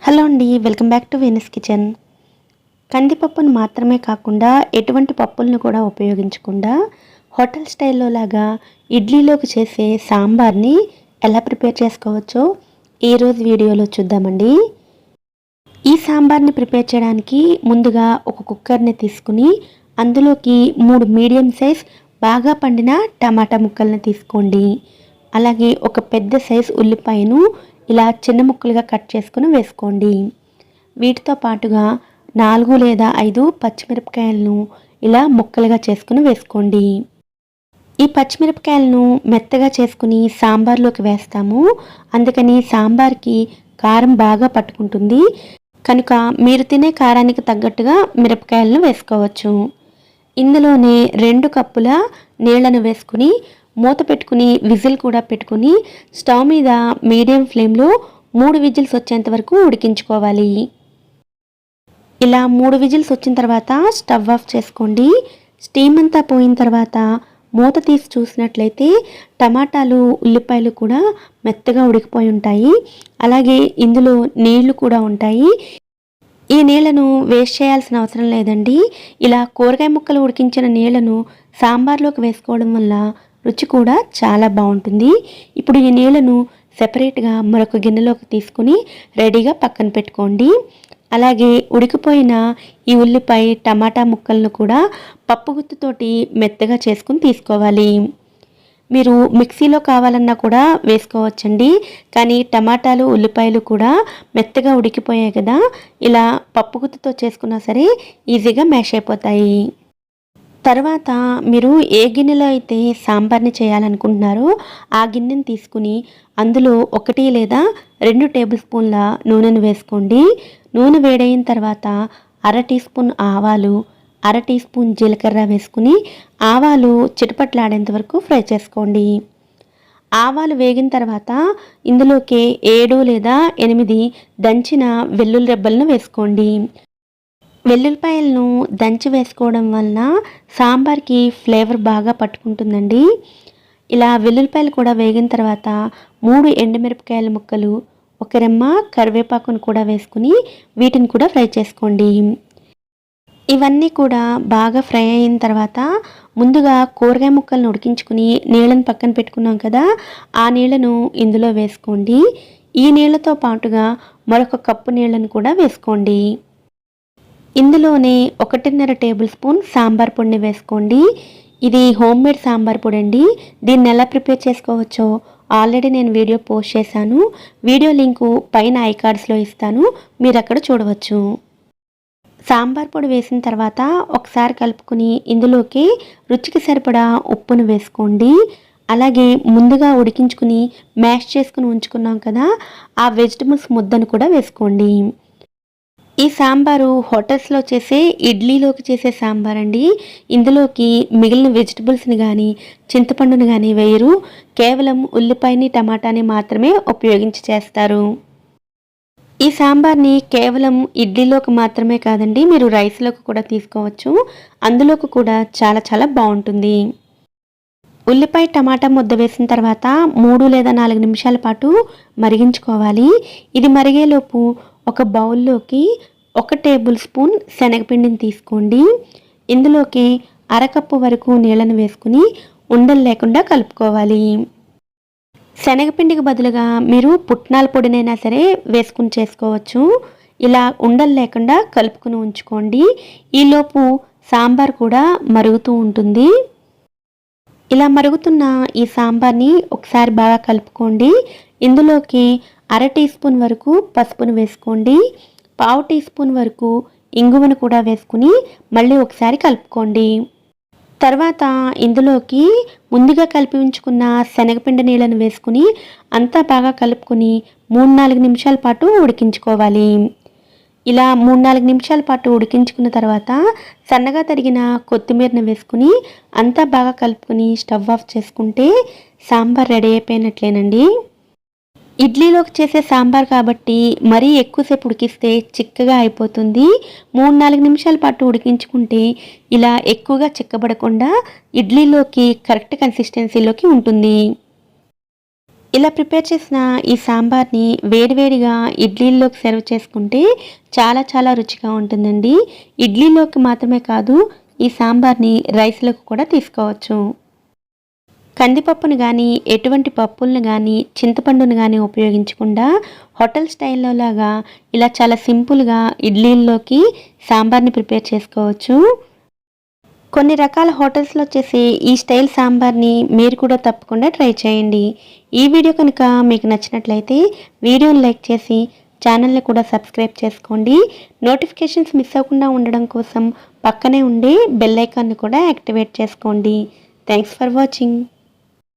Hello అండి, welcome back to Venus Kitchen. కందిపప్పును మాత్రమే కాకుండా ఎటువంటి పప్పులను కూడా ఉపయోగించకుండా హోటల్ స్టైల్లో లాగా ఇడ్లీలోకి చేసే సాంబార్ని ఎలా ప్రిపేర్ చేసుకోవచ్చో ఈరోజు వీడియోలో చూద్దామండి. ఈ సాంబార్ని ప్రిపేర్ చేయడానికి ముందుగా ఒక కుక్కర్ని తీసుకుని అందులోకి 3 మీడియం సైజ్ బాగా పండిన టమాటా ముక్కల్ని తీసుకోండి. అలాగే ఒక పెద్ద సైజ్ ఉల్లిపాయను ఇలా చిన్న ముక్కలుగా కట్ చేసుకుని వేసుకోండి. వీటితో పాటుగా 4 లేదా 5 పచ్చిమిరపకాయలను ఇలా ముక్కలుగా చేసుకుని వేసుకోండి. ఈ పచ్చిమిరపకాయలను మెత్తగా చేసుకుని సాంబార్లోకి వేస్తాము. అందుకని సాంబార్కి కారం బాగా పట్టుకుంటుంది. కనుక మీరు తినే కారానికి తగ్గట్టుగా మిరపకాయలను వేసుకోవచ్చు. ఇందులోనే 2 కప్పుల నీళ్లను వేసుకుని మూత పెట్టుకుని విజిల్ కూడా పెట్టుకుని స్టవ్ మీద మీడియం ఫ్లేమ్లో 3 విజిల్స్ వచ్చేంత వరకు ఉడికించుకోవాలి. ఇలా 3 విజిల్స్ వచ్చిన తర్వాత స్టవ్ ఆఫ్ చేసుకోండి. స్టీమ్ అంతా పోయిన తర్వాత మూత తీసి చూసినట్లయితే టమాటాలు ఉల్లిపాయలు కూడా మెత్తగా ఉడికిపోయి ఉంటాయి. అలాగే ఇందులో నీళ్లు కూడా ఉంటాయి. ఈ నీళ్లను వేస్ట్ చేయాల్సిన అవసరం లేదండి. ఇలా కూరగాయ ముక్కలు ఉడికించిన నీళ్లను సాంబార్లోకి వేసుకోవడం వల్ల రుచి కూడా చాలా బాగుంటుంది. ఇప్పుడు ఈ నీళ్లను సెపరేట్గా మరొక గిన్నెలోకి తీసుకుని రెడీగా పక్కన పెట్టుకోండి. అలాగే ఉడికిపోయిన ఈ ఉల్లిపాయ టమాటా ముక్కలను కూడా పప్పు గుత్తుతోటి మెత్తగా చేసుకుని తీసుకోవాలి. మీరు మిక్సీలో కావాలన్నా కూడా వేసుకోవచ్చండి. కానీ టమాటాలు ఉల్లిపాయలు కూడా మెత్తగా ఉడికిపోయాయి కదా, ఇలా పప్పు గుత్తుతో చేసుకున్నా సరే ఈజీగా మ్యాష్ అయిపోతాయి. తర్వాత మీరు ఏ గిన్నెలో అయితే సాంబార్ని చేయాలనుకుంటున్నారో ఆ గిన్నెని తీసుకుని అందులో 1 లేదా 2 టేబుల్ స్పూన్ల నూనెను వేసుకోండి. నూనె వేడైన తర్వాత 1/2 టీ స్పూన్ ఆవాలు, 1/2 టీ స్పూన్ జీలకర్ర వేసుకుని ఆవాలు చిటపట్లాడేంత వరకు ఫ్రై చేసుకోండి. ఆవాలు వేగిన తర్వాత ఇందులోకి 7 లేదా 8 దంచిన వెల్లుల్లి రెబ్బలను వేసుకోండి. వెల్లుల్లిపాయలను దంచి వేసుకోవడం వలన సాంబార్కి ఫ్లేవర్ బాగా పట్టుకుంటుందండి. ఇలా వెల్లుల్లిపాయలు కూడా వేగిన తర్వాత 3 ఎండుమిరపకాయల ముక్కలు, 1 రెమ్మ కరివేపాకును కూడా వేసుకుని వీటిని కూడా ఫ్రై చేసుకోండి. ఇవన్నీ కూడా బాగా ఫ్రై అయిన తర్వాత ముందుగా కూరగాయ ముక్కలను ఉడికించుకుని నీళ్ళను పక్కన పెట్టుకున్నాం కదా, ఆ నీళ్లను ఇందులో వేసుకోండి. ఈ నీళ్లతో పాటుగా మరొక కప్పు నీళ్లను కూడా వేసుకోండి. ఇందులోనే 1.5 టేబుల్ స్పూన్ సాంబార్ పొడిని వేసుకోండి. ఇది హోమ్ మేడ్ సాంబార్ పొడి అండి. దీన్ని ఎలా ప్రిపేర్ చేసుకోవచ్చో ఆల్రెడీ నేను వీడియో పోస్ట్ చేశాను. వీడియో లింకు పైన ఐ కార్డ్స్లో ఇస్తాను, మీరు అక్కడ చూడవచ్చు. సాంబార్ పొడి వేసిన తర్వాత ఒకసారి కలుపుకుని ఇందులోకి రుచికి సరిపడా ఉప్పును వేసుకోండి. అలాగే ముందుగా ఉడికించుకుని మ్యాష్ చేసుకుని ఉంచుకున్నాం కదా, ఆ వెజిటబుల్స్ ముద్దను కూడా వేసుకోండి. ఈ సాంబారు హోటల్స్లో చేసే ఇడ్లీలోకి చేసే సాంబార్ అండి. ఇందులోకి మిగిలిన వెజిటబుల్స్ని కానీ చింతపండుని కానీ వేయరు. కేవలం ఉల్లిపాయని టమాటాని మాత్రమే ఉపయోగించి చేస్తారు. ఈ సాంబార్ని కేవలం ఇడ్లీలోకి మాత్రమే కాదండి, మీరు రైస్లోకి కూడా తీసుకోవచ్చు. అందులోకి కూడా చాలా చాలా బాగుంటుంది. ఉల్లిపాయ టమాటా ముద్ద వేసిన తర్వాత 3 లేదా 4 నిమిషాల పాటు మరిగించుకోవాలి. ఇది మరిగేలోపు ఒక బౌల్లోకి 1 టేబుల్ స్పూన్ శనగపిండిని తీసుకోండి. ఇందులోకి 1/2 కప్పు వరకు నీళ్ళను వేసుకుని ఉండలు లేకుండా కలుపుకోవాలి. శనగపిండికి బదులుగా మీరు పుట్నాల పొడినైనా సరే వేసుకుని చేసుకోవచ్చు. ఇలా ఉండలు లేకుండా కలుపుకుని ఉంచుకోండి. ఈలోపు సాంబార్ కూడా మరుగుతూ ఉంటుంది. ఇలా మరుగుతున్న ఈ సాంబార్ని ఒకసారి బాగా కలుపుకోండి. ఇందులోకి 1/2 టీ స్పూన్ వరకు పసుపును వేసుకోండి. 1/2 టీ స్పూన్ వరకు ఇంగువను కూడా వేసుకుని మళ్ళీ ఒకసారి కలుపుకోండి. తర్వాత ఇందులోకి ముందుగా కలిపి ఉంచుకున్న శనగపిండి నీళ్ళను వేసుకుని అంతా బాగా కలుపుకొని 3-4 నిమిషాల పాటు ఉడికించుకోవాలి. ఇలా 3-4 నిమిషాల పాటు ఉడికించుకున్న తర్వాత సన్నగా తరిగిన కొత్తిమీరను వేసుకుని అంతా బాగా కలుపుకొని స్టవ్ ఆఫ్ చేసుకుంటే సాంబార్ రెడీ అయిపోయినట్లేనండి. ఇడ్లీలోకి చేసే సాంబార్ కాబట్టి మరీ ఎక్కువసేపు ఉడికిస్తే చిక్కగా అయిపోతుంది. 3-4 నిమిషాల పాటు ఉడికించుకుంటే ఇలా ఎక్కువగా చిక్కబడకుండా ఇడ్లీలోకి కరెక్ట్ కన్సిస్టెన్సీలోకి ఉంటుంది. ఇలా ప్రిపేర్ చేసిన ఈ సాంబార్ని వేడివేడిగా ఇడ్లీల్లోకి సర్వ్ చేసుకుంటే చాలా చాలా రుచిగా ఉంటుందండి. ఇడ్లీలోకి మాత్రమే కాదు, ఈ సాంబార్ని రైస్లోకి కూడా తీసుకోవచ్చు. కందిపప్పును కానీ, ఎటువంటి పప్పులను కానీ, చింతపండును కానీ ఉపయోగించకుండా హోటల్ స్టైల్లో లాగా ఇలా చాలా సింపుల్గా ఇడ్లీల్లోకి సాంబార్ని ప్రిపేర్ చేసుకోవచ్చు. కొన్ని రకాల హోటల్స్లో చేసే ఈ స్టైల్ సాంబార్ని మీరు కూడా తప్పకుండా ట్రై చేయండి. ఈ వీడియో కనుక మీకు నచ్చినట్లయితే వీడియోని లైక్ చేసి ఛానల్ని కూడా సబ్స్క్రైబ్ చేసుకోండి. నోటిఫికేషన్స్ మిస్ అవ్వకుండా ఉండడం కోసం పక్కనే ఉండే బెల్ ఐకాన్ని కూడా యాక్టివేట్ చేసుకోండి. Thanks for watching.